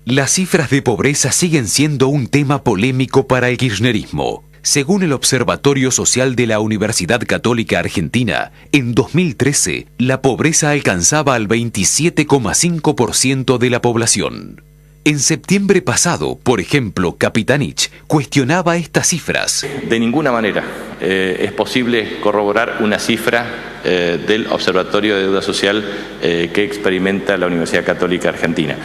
Las cifras de pobreza siguen siendo un tema polémico para el kirchnerismo. Según el Observatorio Social de la Universidad Católica Argentina, en 2013, la pobreza alcanzaba al 27,5% de la población. En septiembre pasado, por ejemplo, Capitanich cuestionaba estas cifras. De ninguna manera es posible corroborar una cifra del Observatorio de Deuda Social que experimenta la Universidad Católica Argentina.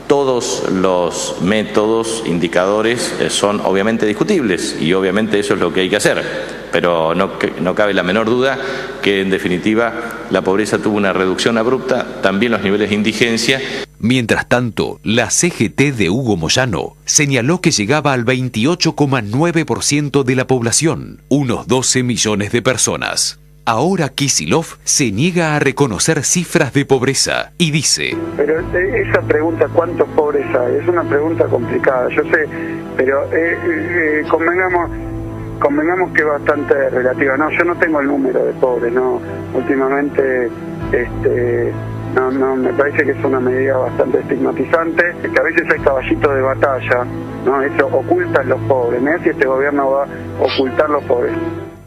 Todos los métodos, indicadores, son obviamente discutibles y obviamente eso es lo que hay que hacer, pero no cabe la menor duda que en definitiva la pobreza tuvo una reducción abrupta, también los niveles de indigencia. Mientras tanto, la CGT de Hugo Moyano señaló que llegaba al 28,9% de la población, unos 12 millones de personas. Ahora Kicillof se niega a reconocer cifras de pobreza y dice: Pero esa pregunta, ¿cuántos pobres hay? Es una pregunta complicada, yo sé, pero convengamos que es bastante relativa. No, yo no tengo el número de pobres, no. Últimamente, no, me parece que es una medida bastante estigmatizante, que a veces hay caballitos de batalla, ¿no? Eso oculta a los pobres. Mirá si este gobierno va a ocultar a los pobres.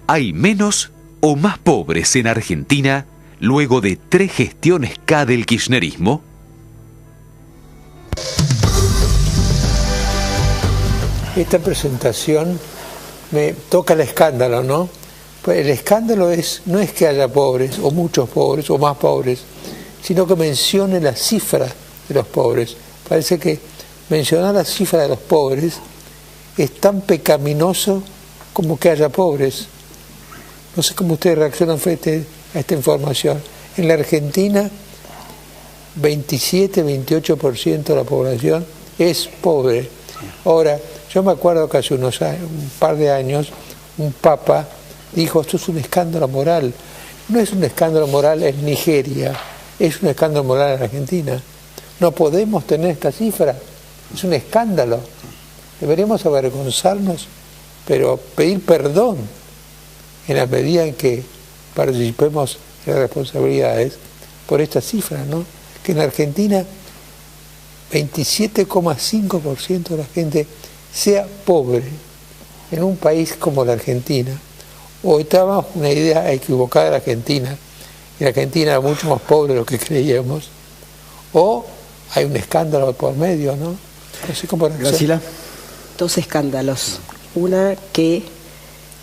Hay menos o más pobres en Argentina luego de 3 gestiones K del kirchnerismo. Esta presentación me toca el escándalo, ¿no? Pues el escándalo no es que haya pobres, o muchos pobres, o más pobres, sino que mencione la cifra de los pobres. Parece que mencionar la cifra de los pobres es tan pecaminoso como que haya pobres. No sé cómo ustedes reaccionan frente a esta información. En la Argentina, 27-28% de la población es pobre. Ahora, yo me acuerdo que hace un par de años, un papa dijo: esto es un escándalo moral. No es un escándalo moral en Nigeria, es un escándalo moral en Argentina. No podemos tener esta cifra, es un escándalo. Deberíamos avergonzarnos, pero pedir perdón en la medida en que participemos en las responsabilidades por esta cifra, ¿no? Que en Argentina 27,5% de la gente sea pobre en un país como la Argentina. O estábamos una idea equivocada de la Argentina, y la Argentina era mucho más pobre de lo que creíamos, o hay un escándalo por medio, ¿no? No sé cómo reaccionar. Graciela. 2 escándalos. Una, que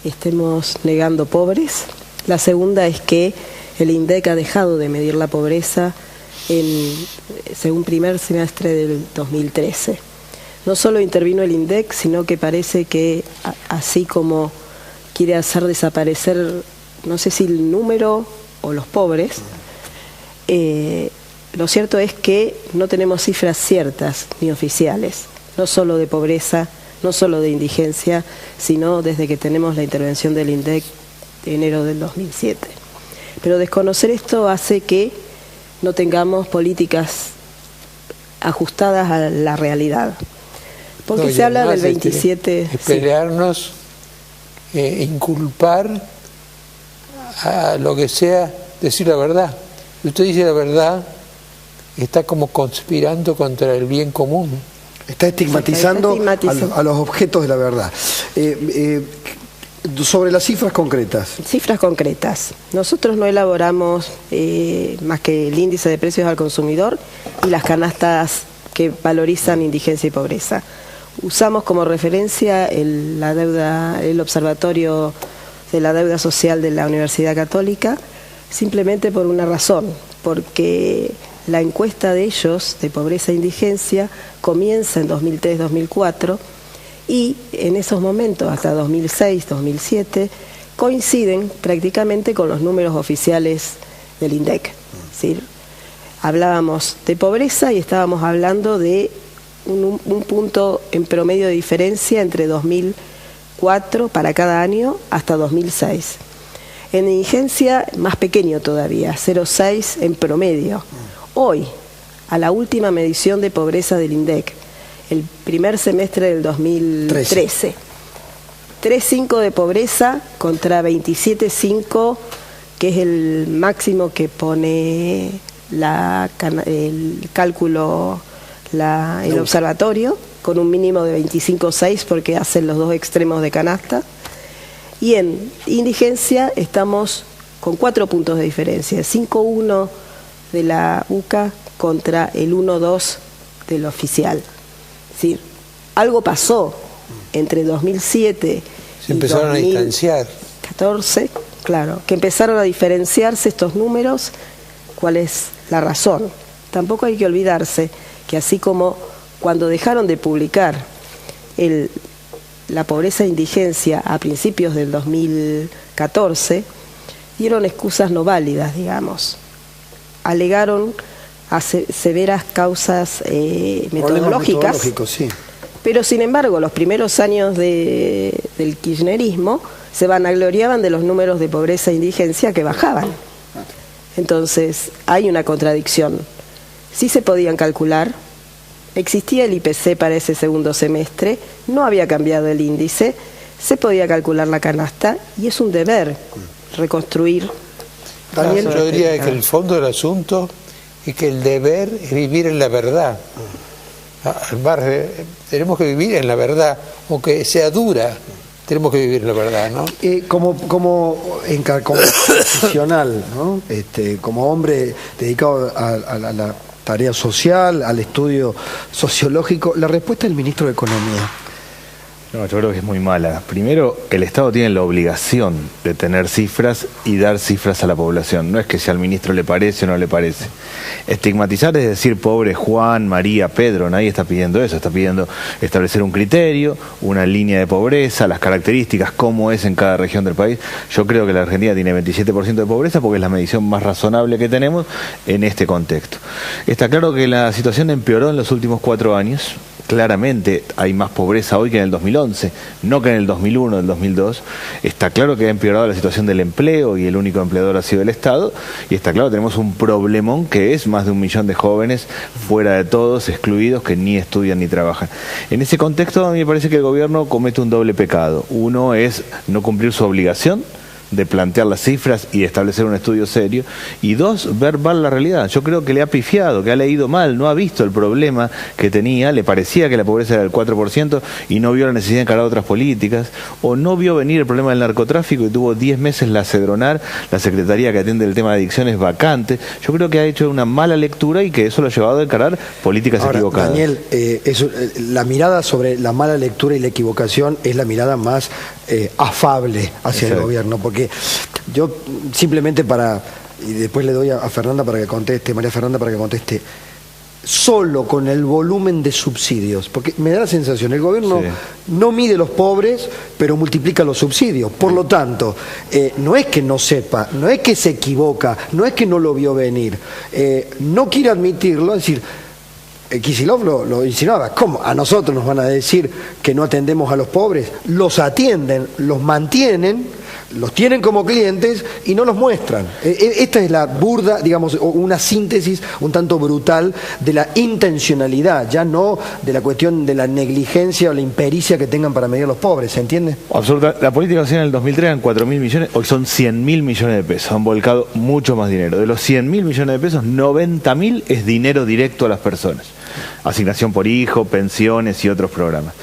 estemos negando pobres. La segunda es que el INDEC ha dejado de medir la pobreza según primer semestre del 2013. No solo intervino el INDEC, sino que parece que así como quiere hacer desaparecer, no sé si el número o los pobres, lo cierto es que no tenemos cifras ciertas ni oficiales, no solo de pobreza, no solo de indigencia, sino desde que tenemos la intervención del INDEC de enero del 2007. Pero desconocer esto hace que no tengamos políticas ajustadas a la realidad. Porque no, se habla del 27... pelearnos, inculpar a lo que sea, decir la verdad. Si usted dice la verdad, está como conspirando contra el bien común. Está estigmatizando a los objetos de la verdad. Sobre las cifras concretas. Cifras concretas. Nosotros no elaboramos más que el índice de precios al consumidor y las canastas que valorizan indigencia y pobreza. Usamos como referencia el Observatorio de la Deuda Social de la Universidad Católica, simplemente por una razón, porque la encuesta de ellos, de pobreza e indigencia, comienza en 2003-2004 y en esos momentos, hasta 2006-2007, coinciden prácticamente con los números oficiales del INDEC. ¿Sí? Hablábamos de pobreza y estábamos hablando de un punto en promedio de diferencia entre 2004 para cada año hasta 2006. En indigencia, más pequeño todavía, 0,6 en promedio. Hoy, a la última medición de pobreza del INDEC, el primer semestre del 2013, 3,5 de pobreza contra 27,5, que es el máximo que pone el cálculo, el observatorio, con un mínimo de 25,6 porque hacen los dos extremos de canasta. Y en indigencia estamos con 4 puntos de diferencia, 5,1 de la UCA contra el 1,2 del oficial. Es decir, algo pasó entre 2007 se empezaron a distanciar. 2014, claro, que empezaron a diferenciarse estos números. ¿Cuál es la razón? Tampoco hay que olvidarse que así como cuando dejaron de publicar la pobreza e indigencia a principios del 2014, dieron excusas no válidas, digamos. Alegaron a severas causas metodológicas, sí. Pero sin embargo los primeros años del kirchnerismo se vanagloriaban de los números de pobreza e indigencia que bajaban. Entonces hay una contradicción. Sí se podían calcular, existía el IPC para ese segundo semestre, no había cambiado el índice, se podía calcular la canasta y es un deber reconstruir. Daniel, yo diría que el fondo del asunto es que el deber es vivir en la verdad. Tenemos que vivir en la verdad, aunque sea dura, tenemos que vivir en la verdad, ¿no? Como profesional, ¿no? Como hombre dedicado a la tarea social, al estudio sociológico, la respuesta del ministro de Economía. No, yo creo que es muy mala. Primero, el Estado tiene la obligación de tener cifras y dar cifras a la población. No es que si al ministro le parece o no le parece. Estigmatizar es decir, pobre Juan, María, Pedro, nadie está pidiendo eso. Está pidiendo establecer un criterio, una línea de pobreza, las características, cómo es en cada región del país. Yo creo que la Argentina tiene 27% de pobreza porque es la medición más razonable que tenemos en este contexto. Está claro que la situación empeoró en los últimos 4 años. Claramente hay más pobreza hoy que en el 2011, no que en el 2001, en el 2002. Está claro que ha empeorado la situación del empleo y el único empleador ha sido el Estado. Y está claro que tenemos un problemón que es más de 1 millón de jóvenes fuera de todos, excluidos, que ni estudian ni trabajan. En ese contexto a mí me parece que el gobierno comete un doble pecado. Uno es no cumplir su obligación de plantear las cifras y establecer un estudio serio, y 2, ver mal la realidad. Yo creo que le ha pifiado, que ha leído mal, no ha visto el problema que tenía, le parecía que la pobreza era del 4% y no vio la necesidad de encarar otras políticas, o no vio venir el problema del narcotráfico y tuvo 10 meses la Cedronar, la Secretaría que atiende el tema de adicciones, vacante. Yo creo que ha hecho una mala lectura y que eso lo ha llevado a encarar políticas equivocadas. Daniel, la mirada sobre la mala lectura y la equivocación es la mirada más afable hacia el gobierno, porque yo simplemente y después le doy a Fernanda para que conteste, María Fernanda para que conteste, solo con el volumen de subsidios, porque me da la sensación, el gobierno no mide los pobres, pero multiplica los subsidios, por lo tanto, no es que no sepa, no es que se equivoca, no es que no lo vio venir, no quiere admitirlo, es decir, Kicillof lo insinuaba. ¿Cómo? A nosotros nos van a decir que no atendemos a los pobres. Los atienden, los mantienen, los tienen como clientes y no los muestran. Esta es la burda, digamos, una síntesis un tanto brutal de la intencionalidad, ya no de la cuestión de la negligencia o la impericia que tengan para medir a los pobres, ¿se entiende? Absoluta. La política social en el 2003 eran 4.000 millones, hoy son 100.000 millones de pesos. Han volcado mucho más dinero. De los 100.000 millones de pesos, 90.000 es dinero directo a las personas. Asignación por hijo, pensiones y otros programas.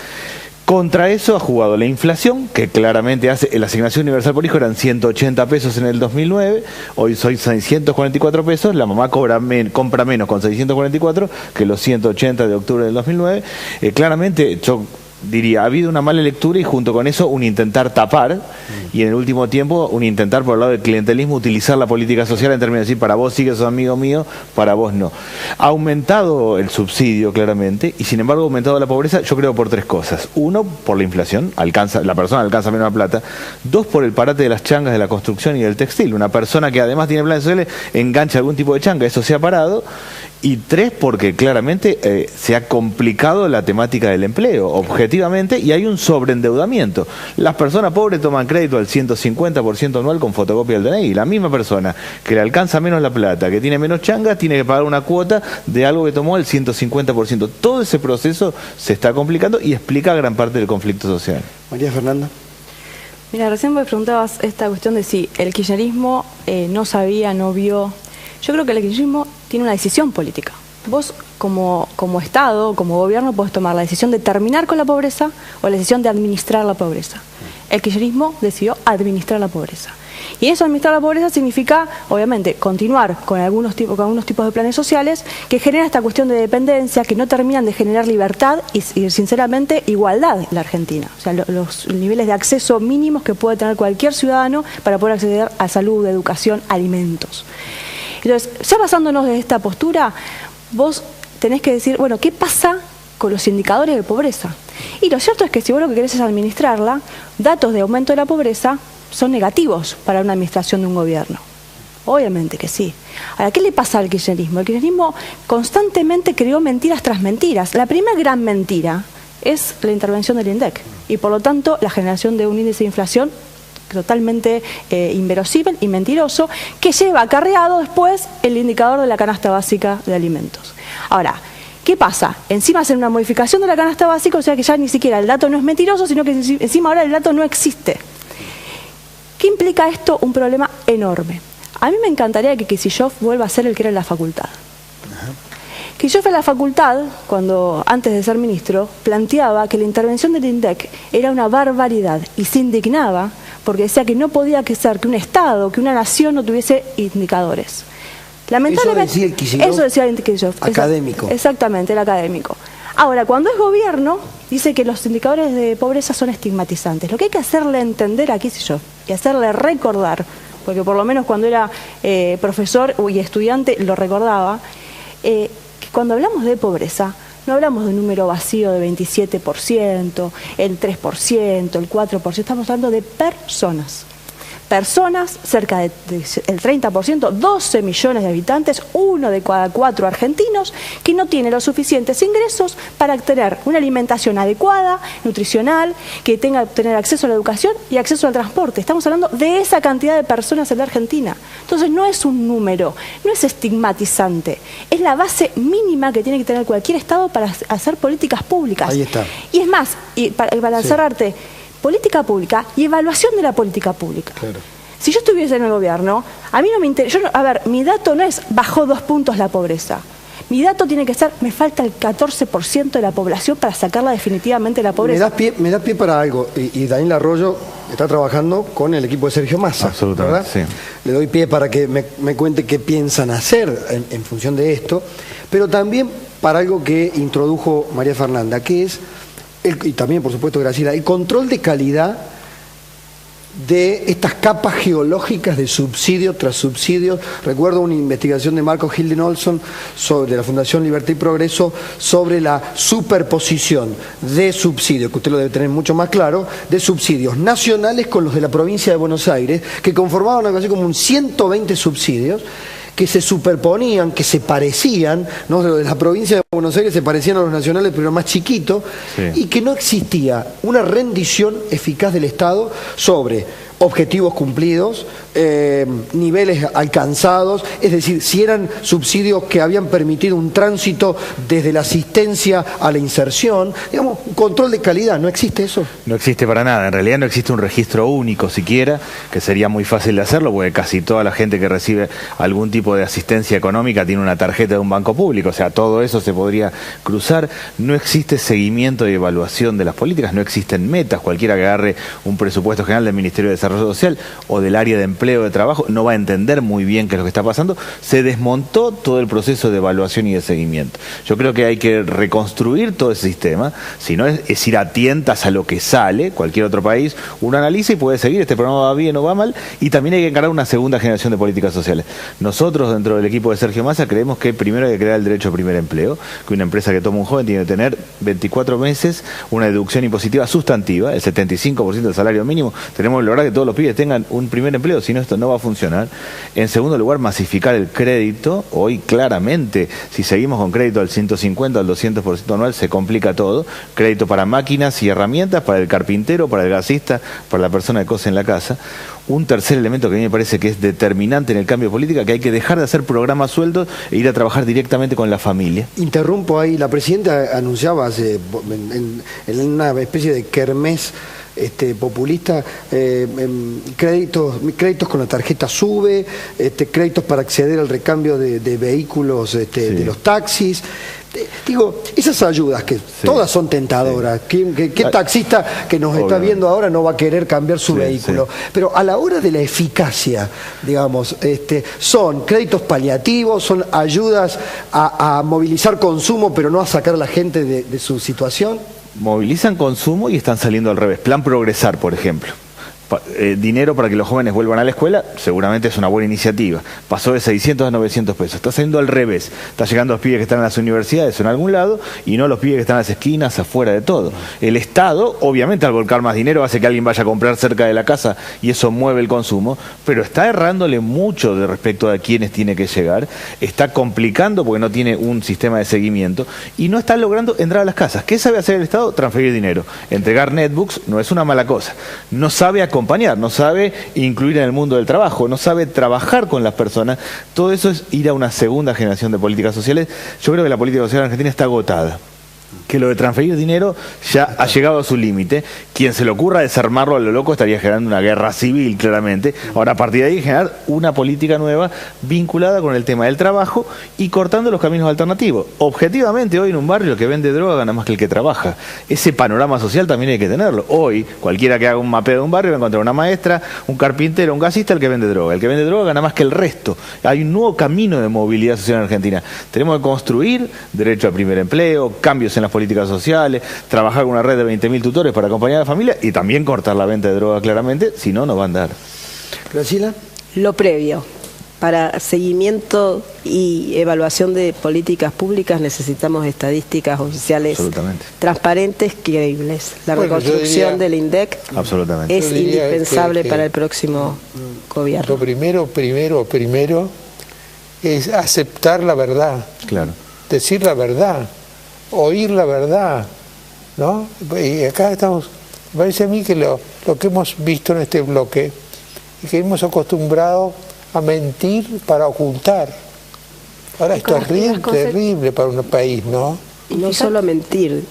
Contra eso ha jugado la inflación, que claramente hace, la asignación universal por hijo eran 180 pesos en el 2009, hoy son 644 pesos, la mamá compra menos con 644 que los 180 de octubre del 2009. Claramente, yo diría, ha habido una mala lectura y junto con eso un intentar tapar, y en el último tiempo un intentar por el lado del clientelismo utilizar la política social en términos de decir, para vos sí que sos amigo mío, para vos no. Ha aumentado el subsidio claramente y sin embargo ha aumentado la pobreza, yo creo por 3 cosas. 1, por la inflación, la persona alcanza menos plata. 2, por el parate de las changas de la construcción y del textil. Una persona que además tiene planes sociales engancha algún tipo de changa, eso se ha parado. Y 3, porque claramente se ha complicado la temática del empleo, objetivamente, y hay un sobreendeudamiento. Las personas pobres toman crédito al 150% anual con fotocopia del DNI. La misma persona que le alcanza menos la plata, que tiene menos changa, tiene que pagar una cuota de algo que tomó el 150%. Todo ese proceso se está complicando y explica gran parte del conflicto social. María Fernanda. Mira, recién me preguntabas esta cuestión de si el kirchnerismo no sabía, no vio. Yo creo que el kirchnerismo tiene una decisión política. vos como Estado, como gobierno, podés tomar la decisión de terminar con la pobreza o la decisión de administrar la pobreza. El kirchnerismo decidió administrar la pobreza. Y eso, administrar la pobreza, significa, obviamente, continuar con algunos tipos de planes sociales que generan esta cuestión de dependencia, que no terminan de generar libertad y sinceramente, igualdad en la Argentina. O sea, los niveles de acceso mínimos que puede tener cualquier ciudadano para poder acceder a salud, educación, alimentos. Entonces, ya basándonos de esta postura, vos tenés que decir, bueno, ¿qué pasa con los indicadores de pobreza? Y lo cierto es que si vos lo que querés es administrarla, datos de aumento de la pobreza son negativos para una administración de un gobierno. Obviamente que sí. Ahora, ¿qué le pasa al kirchnerismo? El kirchnerismo constantemente creó mentiras tras mentiras. La primera gran mentira es la intervención del INDEC y por lo tanto la generación de un índice de inflación totalmente inverosímil y mentiroso, que lleva acarreado después el indicador de la canasta básica de alimentos. Ahora, ¿qué pasa? Encima hacen una modificación de la canasta básica, o sea que ya ni siquiera el dato no es mentiroso, sino que encima ahora el dato no existe. ¿Qué implica esto? Un problema enorme. A mí me encantaría que Kicillof vuelva a ser el que era en la facultad. Kicillof en la facultad, antes de ser ministro, planteaba que la intervención del INDEC era una barbaridad y se indignaba porque decía que no podía ser que un Estado, que una nación no tuviese indicadores. Lamentablemente, eso decía el Kicillof. Académico. Exactamente, el académico. Ahora, cuando es gobierno, dice que los indicadores de pobreza son estigmatizantes. Lo que hay que hacerle entender a Kicillof y hacerle recordar, porque por lo menos cuando era profesor y estudiante lo recordaba, que cuando hablamos de pobreza, no hablamos de un número vacío de 27%, el 3%, el 4%, estamos hablando de personas. Personas, cerca del 30%, 12 millones de habitantes, 1 de cada 4 argentinos, que no tienen los suficientes ingresos para tener una alimentación adecuada, nutricional, que tener acceso a la educación y acceso al transporte. Estamos hablando de esa cantidad de personas en la Argentina. Entonces no es un número, no es estigmatizante, es la base mínima que tiene que tener cualquier Estado para hacer políticas públicas. Ahí está. Y es más, y para cerrarte, política pública y evaluación de la política pública. Claro. Si yo estuviese en el gobierno, a mí no me interesa. A ver, mi dato no es bajó 2 puntos la pobreza. Mi dato tiene que ser, me falta el 14% de la población para sacarla definitivamente de la pobreza. Me da pie para algo. Y Daniel Arroyo está trabajando con el equipo de Sergio Massa. Absolutamente, ¿verdad? sí. Le doy pie para que me cuente qué piensan hacer en función de esto, pero también para algo que introdujo María Fernanda, que es, y también por supuesto Graciela, el control de calidad de estas capas geológicas de subsidio tras subsidio. Recuerdo una investigación de Marco Hilden Olson de la Fundación Libertad y Progreso sobre la superposición de subsidios, que usted lo debe tener mucho más claro, de subsidios nacionales con los de la provincia de Buenos Aires, que conformaban algo así como un 120 subsidios que se superponían, que se parecían, ¿no? De la provincia de Buenos Aires se parecían a los nacionales, pero más chiquitos, sí. Y que no existía una rendición eficaz del Estado sobre objetivos cumplidos, niveles alcanzados, es decir, si eran subsidios que habían permitido un tránsito desde la asistencia a la inserción, digamos, un control de calidad. ¿No existe eso? No existe para nada. En realidad no existe un registro único siquiera, que sería muy fácil de hacerlo, porque casi toda la gente que recibe algún tipo de asistencia económica tiene una tarjeta de un banco público, o sea, todo eso se podría cruzar. No existe seguimiento y evaluación de las políticas, no existen metas. Cualquiera que agarre un presupuesto general del Ministerio de Desarrollo Social o del área de empleo, de trabajo, no va a entender muy bien qué es lo que está pasando. Se desmontó todo el proceso de evaluación y de seguimiento. Yo creo que hay que reconstruir todo ese sistema, si no es ir a tientas a lo que sale. Cualquier otro país uno analiza y puede seguir, este programa va bien o va mal, y también hay que encarar una segunda generación de políticas sociales. Nosotros dentro del equipo de Sergio Massa creemos que primero hay que crear el derecho al primer empleo, que una empresa que toma un joven tiene que tener 24 meses una deducción impositiva sustantiva, el 75% del salario mínimo. Tenemos que lograr que todos los pibes tengan un primer empleo, si no esto no va a funcionar. En segundo lugar, masificar el crédito. Hoy claramente, si seguimos con crédito al 150, al 200% anual, se complica todo. Crédito para máquinas y herramientas, para el carpintero, para el gasista, para la persona que cose en la casa. Un tercer elemento que a mí me parece que es determinante en el cambio de política, que hay que dejar de hacer programas sueldos e ir a trabajar directamente con la familia. Interrumpo ahí, la presidenta anunciaba en una especie de kermés populista, créditos con la tarjeta SUBE, créditos para acceder al recambio de vehículos de los taxis. Digo, esas ayudas que todas son tentadoras. ¿Qué taxista que nos está viendo ahora no va a querer cambiar su vehículo? Pero a la hora de la eficacia, digamos, son créditos paliativos, son ayudas a movilizar consumo, pero no a sacar a la gente de su situación. Movilizan consumo y están saliendo al revés. Plan Progresar, por ejemplo. Dinero para que los jóvenes vuelvan a la escuela, seguramente es una buena iniciativa. Pasó de 600 a 900 pesos. Está saliendo al revés. Está llegando a los pibes que están en las universidades o en algún lado y no los pibes que están en las esquinas, afuera de todo. El Estado, obviamente, al volcar más dinero hace que alguien vaya a comprar cerca de la casa y eso mueve el consumo, pero está errándole mucho de respecto a quiénes tiene que llegar. Está complicando porque no tiene un sistema de seguimiento y no está logrando entrar a las casas. ¿Qué sabe hacer el Estado? Transferir dinero. Entregar netbooks no es una mala cosa. No sabe acompañar, no sabe incluir en el mundo del trabajo, no sabe trabajar con las personas. Todo eso es ir a una segunda generación de políticas sociales. Yo creo que la política social argentina está agotada, que lo de transferir dinero ya ha llegado a su límite. Quien se le ocurra desarmarlo a lo loco estaría generando una guerra civil, claramente. Ahora, a partir de ahí, generar una política nueva vinculada con el tema del trabajo y cortando los caminos alternativos. Objetivamente, hoy en un barrio el que vende droga gana más que el que trabaja. Ese panorama social también hay que tenerlo. Hoy, cualquiera que haga un mapeo de un barrio va a encontrar una maestra, un carpintero, un gasista, el que vende droga. El que vende droga gana más que el resto. Hay un nuevo camino de movilidad social en Argentina. Tenemos que construir derecho al primer empleo, cambios en las políticas sociales, trabajar con una red de 20.000 tutores para acompañar a la familia y también cortar la venta de droga claramente, si no, no va a andar. Graciela. Lo previo. Para seguimiento y evaluación de políticas públicas necesitamos estadísticas oficiales transparentes, creíbles. La reconstrucción del INDEC es indispensable para el próximo gobierno. Lo primero es aceptar la verdad, decir la verdad, oír la verdad, ¿no? Y acá estamos, me parece a mí que lo que hemos visto en este bloque es que hemos acostumbrado a mentir para ocultar. Ahora esto es terrible para un país, ¿no? Y no solo mentir,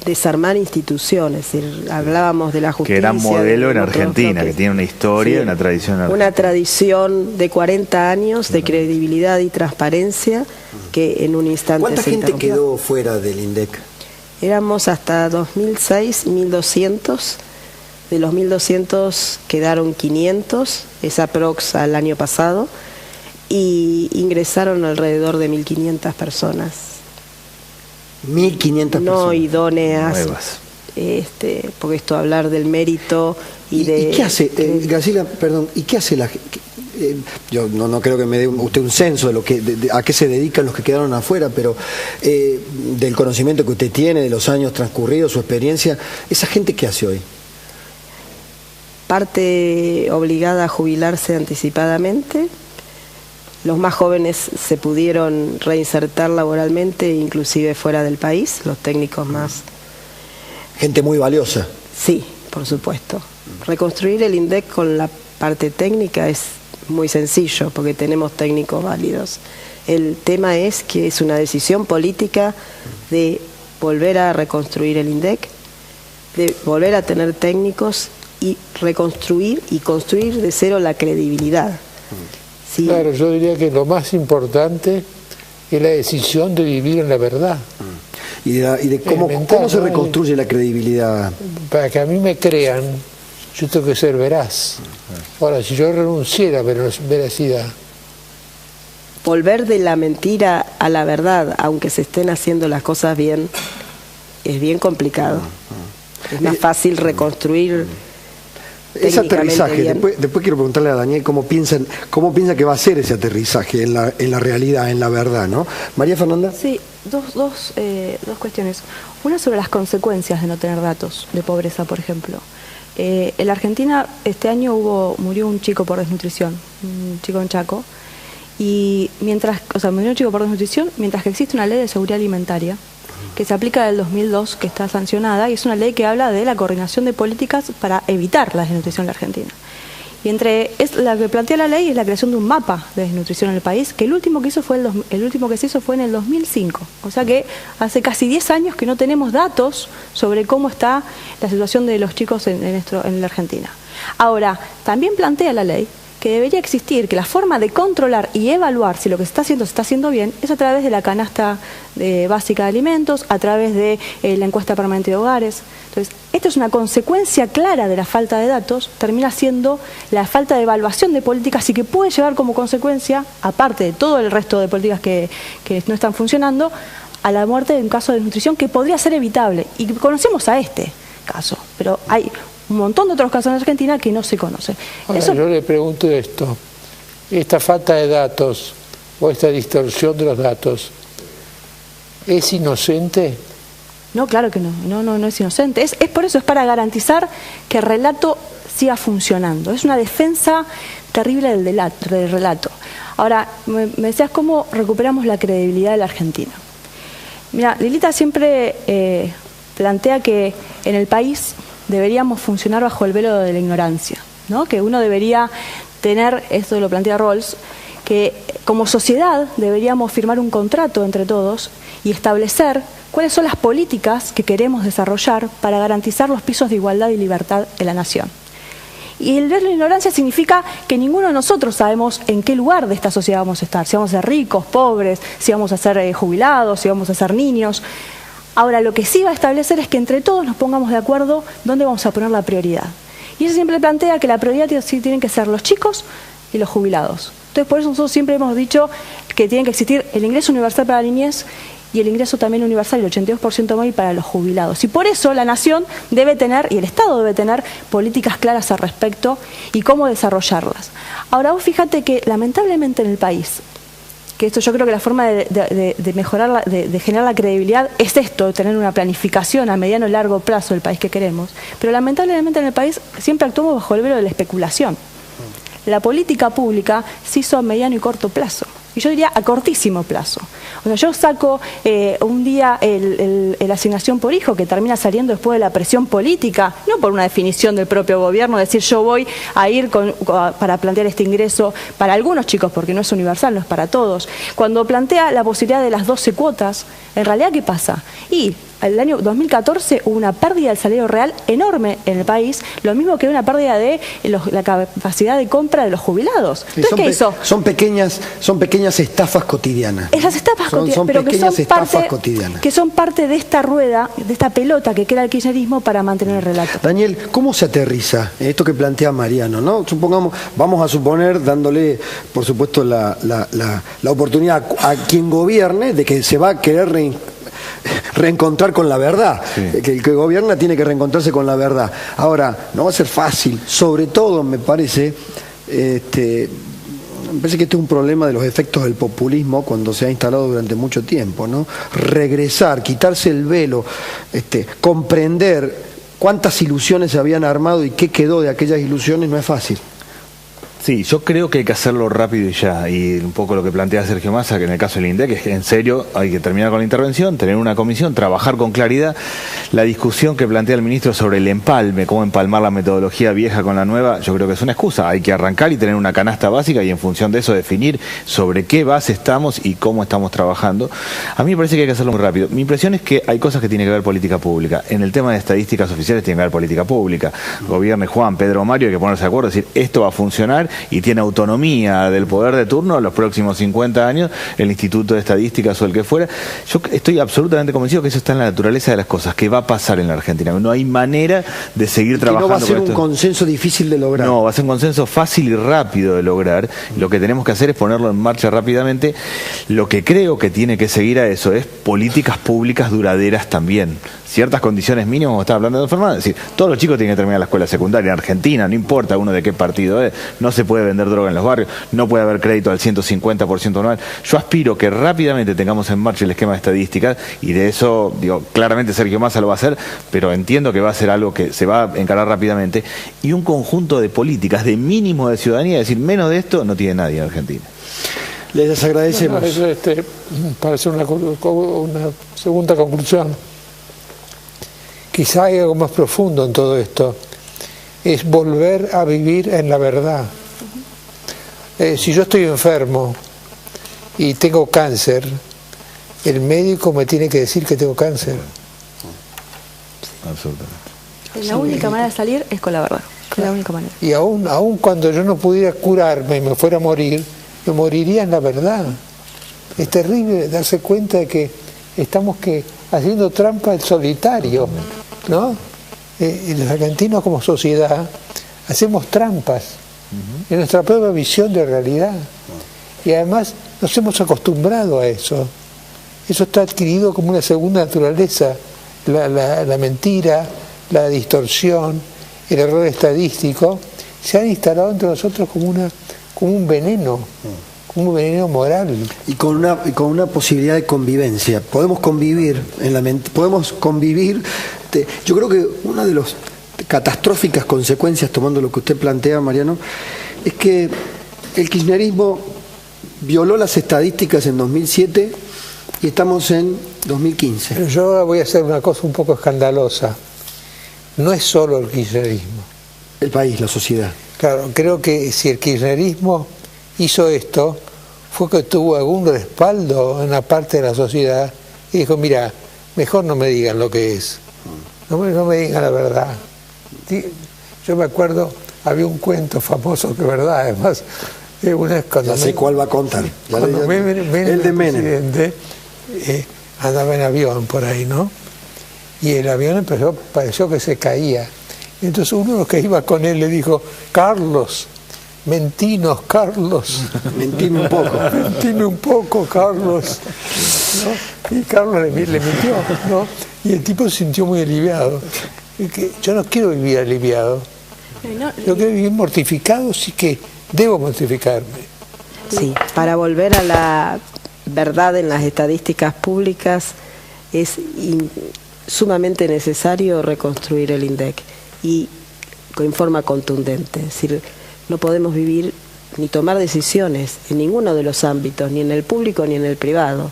desarmar instituciones. Es decir, hablábamos de la justicia. Que era modelo en Argentina, que tiene una historia, una tradición. Una tradición de 40 años de credibilidad y transparencia que en un instante ¿Cuánta se gente interrumpió? quedó fuera del INDEC? Éramos hasta 2006, 1.200. De los 1.200 quedaron 500, esa prox al año pasado, y ingresaron alrededor de 1.500 personas. 1.500 personas. No idóneas, porque esto hablar del mérito y de... ¿Y qué hace, Graciela, perdón, y qué hace la gente? Yo no creo que me dé usted un censo de a qué se dedican los que quedaron afuera, pero del conocimiento que usted tiene, de los años transcurridos, su experiencia, ¿esa gente qué hace hoy? Parte obligada a jubilarse anticipadamente. Los más jóvenes se pudieron reinsertar laboralmente, inclusive fuera del país, los técnicos más. Gente muy valiosa. Sí, por supuesto. Reconstruir el INDEC con la parte técnica es muy sencillo, porque tenemos técnicos válidos. El tema es que es una decisión política de volver a reconstruir el INDEC, de volver a tener técnicos y reconstruir y construir de cero la credibilidad. ¿Sí? Claro, yo diría que lo más importante es la decisión de vivir en la verdad. Y de cómo se reconstruye la credibilidad. Para que a mí me crean, yo tengo que ser veraz. Ahora, si yo renunciara a veracidad... Volver de la mentira a la verdad, aunque se estén haciendo las cosas bien, es bien complicado. Es más fácil reconstruir... Ese aterrizaje, después quiero preguntarle a Daniel cómo piensa que va a ser ese aterrizaje en la realidad, en la verdad, ¿no? María Fernanda. Sí, dos cuestiones. Una sobre las consecuencias de no tener datos de pobreza, por ejemplo. En la Argentina este año murió un chico por desnutrición, un chico en Chaco, y murió un chico por desnutrición mientras que existe una ley de seguridad alimentaria que se aplica del 2002, que está sancionada, y es una ley que habla de la coordinación de políticas para evitar la desnutrición en la Argentina. Y Y la que plantea la ley es la creación de un mapa de desnutrición en el país, que el último que se hizo fue en el 2005. O sea que hace casi 10 años que no tenemos datos sobre cómo está la situación de los chicos en la Argentina. Ahora, también plantea la ley que debería existir, que la forma de controlar y evaluar si lo que se está haciendo bien, es a través de la canasta básica de alimentos, a través de la encuesta permanente de hogares. Entonces, esto es una consecuencia clara de la falta de datos, termina siendo la falta de evaluación de políticas y que puede llevar como consecuencia, aparte de todo el resto de políticas que no están funcionando, a la muerte de un caso de desnutrición que podría ser evitable. Y conocemos a este caso, pero hay un montón de otros casos en Argentina que no se conocen. Ahora, yo le pregunto esto, esta falta de datos o esta distorsión de los datos, ¿es inocente? No, claro que no es inocente. Es por eso, es para garantizar que el relato siga funcionando. Es una defensa terrible del relato. Ahora, me decías cómo recuperamos la credibilidad de la Argentina. Mira, Lilita siempre plantea que en el país deberíamos funcionar bajo el velo de la ignorancia, ¿no? Que uno debería tener, esto lo plantea Rawls, que como sociedad deberíamos firmar un contrato entre todos y establecer cuáles son las políticas que queremos desarrollar para garantizar los pisos de igualdad y libertad de la nación. Y el velo de la ignorancia significa que ninguno de nosotros sabemos en qué lugar de esta sociedad vamos a estar, si vamos a ser ricos, pobres, si vamos a ser jubilados, si vamos a ser niños. Ahora, lo que sí va a establecer es que entre todos nos pongamos de acuerdo dónde vamos a poner la prioridad. Y eso siempre plantea que la prioridad sí tienen que ser los chicos y los jubilados. Entonces, por eso nosotros siempre hemos dicho que tiene que existir el ingreso universal para la niñez y el ingreso también universal, el 82% móvil para los jubilados. Y por eso la nación debe tener, y el Estado debe tener, políticas claras al respecto y cómo desarrollarlas. Ahora, vos fíjate que lamentablemente en el país, que esto yo creo que la forma de mejorar, de generar la credibilidad es esto, tener una planificación a mediano y largo plazo del país que queremos. Pero lamentablemente en el país siempre actuamos bajo el velo de la especulación. La política pública se hizo a mediano y corto plazo. Y yo diría a cortísimo plazo. O sea, yo saco un día la asignación por hijo, que termina saliendo después de la presión política, no por una definición del propio gobierno, decir yo voy a ir para plantear este ingreso para algunos chicos, porque no es universal, no es para todos. Cuando plantea la posibilidad de las 12 cuotas, en realidad, ¿qué pasa? Y el año 2014 hubo una pérdida del salario real enorme en el país, lo mismo que una pérdida de la capacidad de compra de los jubilados. Entonces, ¿qué hizo? Son pequeñas estafas cotidianas. Esas estafas cotidianas, pero que son parte de esta rueda, de esta pelota que crea el kirchnerismo para mantener el relato. Daniel, ¿cómo se aterriza esto que plantea Mariano, ¿no? Supongamos, vamos a suponer, dándole, por supuesto, la oportunidad a quien gobierne de que se va a querer reencontrar con la verdad. Sí. Que el que gobierna tiene que reencontrarse con la verdad. Ahora, no va a ser fácil, sobre todo me parece que este es un problema de los efectos del populismo cuando se ha instalado durante mucho tiempo, ¿no? Regresar, quitarse el velo, comprender cuántas ilusiones se habían armado y qué quedó de aquellas ilusiones no es fácil. Sí, yo creo que hay que hacerlo rápido y ya, y un poco lo que plantea Sergio Massa, que en el caso del INDEC es que en serio hay que terminar con la intervención, tener una comisión, trabajar con claridad. La discusión que plantea el ministro sobre el empalme, cómo empalmar la metodología vieja con la nueva, yo creo que es una excusa. Hay que arrancar y tener una canasta básica y en función de eso definir sobre qué base estamos y cómo estamos trabajando. A mí me parece que hay que hacerlo muy rápido. Mi impresión es que hay cosas que tienen que ver política pública. En el tema de estadísticas oficiales tiene que ver política pública. Gobierne Juan, Pedro o Mario, hay que ponerse de acuerdo, decir esto va a funcionar y tiene autonomía del poder de turno los próximos 50 años, el Instituto de Estadísticas o el que fuera. Yo estoy absolutamente convencido que eso está en la naturaleza de las cosas, que va a pasar en la Argentina. No hay manera de seguir trabajando. No va a ser un consenso difícil de lograr. No, va a ser un consenso fácil y rápido de lograr. Lo que tenemos que hacer es ponerlo en marcha rápidamente. Lo que creo que tiene que seguir a eso es políticas públicas duraderas también. Ciertas condiciones mínimas, como estaba hablando de Fernando, es decir, todos los chicos tienen que terminar la escuela secundaria. En Argentina, no importa uno de qué partido es, no se puede vender droga en los barrios, no puede haber crédito al 150% anual. Yo aspiro que rápidamente tengamos en marcha el esquema de estadísticas y de eso, digo, claramente Sergio Massa lo va a hacer, pero entiendo que va a ser algo que se va a encarar rápidamente y un conjunto de políticas de mínimo de ciudadanía, es decir, menos de esto no tiene nadie en Argentina. Les agradecemos. Parece una segunda conclusión. Quizá hay algo más profundo en todo esto. es volver a vivir en la verdad. Si yo estoy enfermo y tengo cáncer, el médico me tiene que decir que tengo cáncer. Absolutamente. La única manera de salir es con la verdad. Es la única manera. Y aún cuando yo no pudiera curarme y me fuera a morir, me moriría en la verdad. Es terrible darse cuenta de que estamos haciendo trampa al solitario, ¿no? Los argentinos como sociedad hacemos trampas en nuestra propia visión de realidad. Y además nos hemos acostumbrado a eso. Eso está adquirido como una segunda naturaleza. La mentira, la distorsión, el error estadístico, se han instalado entre nosotros como un veneno moral. Y con una posibilidad de convivencia. Podemos convivir en la mente, podemos convivir. Yo creo que una de las catastróficas consecuencias, tomando lo que usted plantea, Mariano, es que el kirchnerismo violó las estadísticas en 2007 y estamos en 2015. Pero yo ahora voy a hacer una cosa un poco escandalosa. No es solo el kirchnerismo. El país, la sociedad. Claro, creo que si el kirchnerismo hizo esto, fue que tuvo algún respaldo en una parte de la sociedad y dijo, mira, mejor no me digan lo que es. No me digan la verdad. Yo me acuerdo, había un cuento famoso que verdad, además, ya sé cuál va a contar. Cuando el de Menem andaba en avión por ahí, ¿no? Y el avión pareció que se caía. Entonces uno de los que iba con él le dijo, Carlos, mentinos, Carlos. Mentime un poco. Mentime un poco, Carlos. ¿No? Y Carlos le mintió, ¿no? Y el tipo se sintió muy aliviado. Yo no quiero vivir aliviado. Yo quiero vivir mortificado, sí que debo mortificarme. Sí, para volver a la verdad en las estadísticas públicas es sumamente necesario reconstruir el INDEC y en forma contundente. Es decir, no podemos vivir ni tomar decisiones en ninguno de los ámbitos, ni en el público ni en el privado.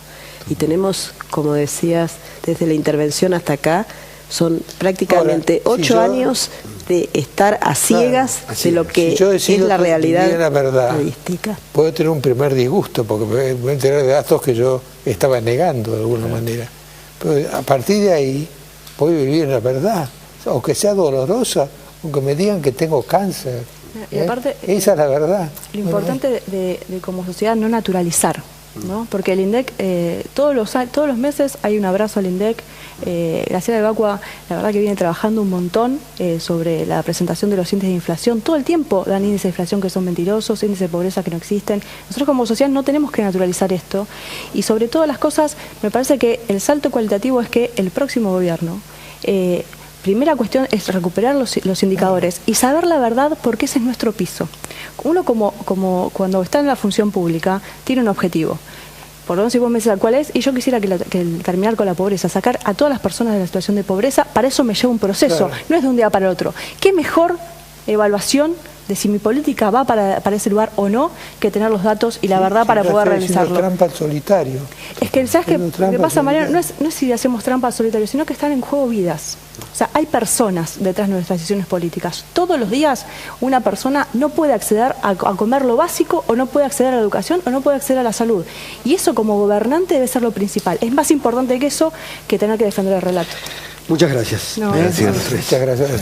Y tenemos, como decías, desde la intervención hasta acá, son prácticamente 8 años de estar a ciegas de lo que es la realidad estadística. Puedo tener un primer disgusto, porque me voy a enterar de datos que yo estaba negando de alguna manera. Pero a partir de ahí voy a vivir en la verdad, aunque sea dolorosa, aunque me digan que tengo cáncer. Y aparte, esa es la verdad. Lo importante de como sociedad no naturalizar, ¿no? Porque el INDEC, todos los meses hay un abrazo al INDEC. Graciela del Bacua, la verdad que viene trabajando un montón sobre la presentación de los índices de inflación. Todo el tiempo dan índices de inflación que son mentirosos, índices de pobreza que no existen. Nosotros como sociedad no tenemos que naturalizar esto. Y sobre todas las cosas, me parece que el salto cualitativo es que el próximo gobierno... primera cuestión es recuperar los indicadores y saber la verdad, porque ese es nuestro piso. Uno como cuando está en la función pública tiene un objetivo. Por lo menos si vos me decís cuál es, y yo quisiera que terminar con la pobreza, sacar a todas las personas de la situación de pobreza, para eso me lleva un proceso, no es de un día para el otro. ¿Qué mejor evaluación de si mi política va para ese lugar o no, que tener los datos y la verdad para poder realizarlo? Trampa al solitario. Es que, ¿sabes qué? Lo que pasa, Mariano, no es si hacemos trampa al solitario, sino que están en juego vidas. O sea, hay personas detrás de nuestras decisiones políticas. Todos los días una persona no puede acceder a comer lo básico, o no puede acceder a la educación, o no puede acceder a la salud. Y eso como gobernante debe ser lo principal. Es más importante que eso, que tener que defender el relato. Muchas gracias. Gracias. Muchas gracias.